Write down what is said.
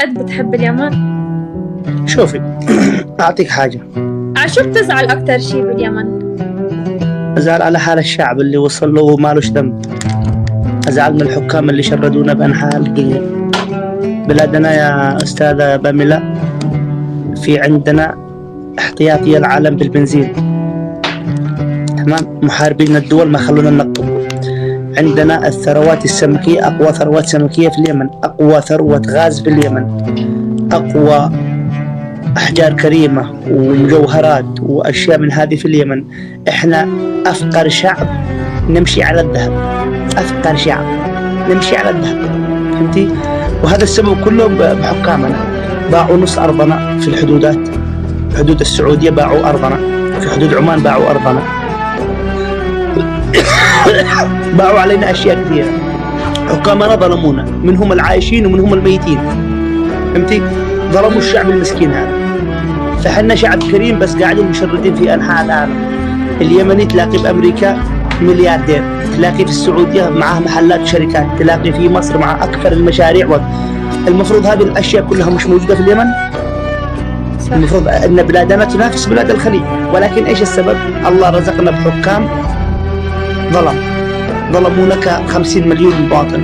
قد بتحب اليمن؟ شوفي أعطيك حاجة. عشو بتزعل أكتر شي باليمن؟ أزعل على حال الشعب اللي وصل له ومالوش ذنب. أزعل من الحكام اللي شردونا بأنحاء الدنيا. بلادنا يا أستاذة باميلا في عندنا احتياطي العالم بالبنزين، تمام؟ محاربين الدول ما خلونا ننقب. عندنا الثروات السمكية، أقوى ثروات سمكية في اليمن، أقوى ثروة غاز في اليمن، أقوى أحجار كريمة ومجوهرات وأشياء من هذه في اليمن. إحنا أفقر شعب نمشي على الذهب، أفقر شعب نمشي على الذهب، فهمتي؟ وهذا السبب كله بحكامنا. باعوا نص أرضنا في الحدودات، حدود السعودية باعوا أرضنا، في حدود عمان باعوا أرضنا. باعوا علينا أشياء كثيرة. حكامنا ظلمونا، منهم العايشين ومنهم الميتين، فهمتي؟ ظلموا الشعب المسكين هذا. فحنا شعب كريم بس قاعدين مشردين في أنحاء العالم. اليمني تلاقي بأمريكا ملياردير، تلاقي في السعودية معاه محلات وشركات، تلاقي في مصر مع أكثر المشاريع. المفروض هذه الأشياء كلها مش موجودة في اليمن. المفروض أن بلادنا تنافس بلاد الخليج، ولكن إيش السبب؟ الله رزقنا بحكام ظلمونا 50 مليون مواطن.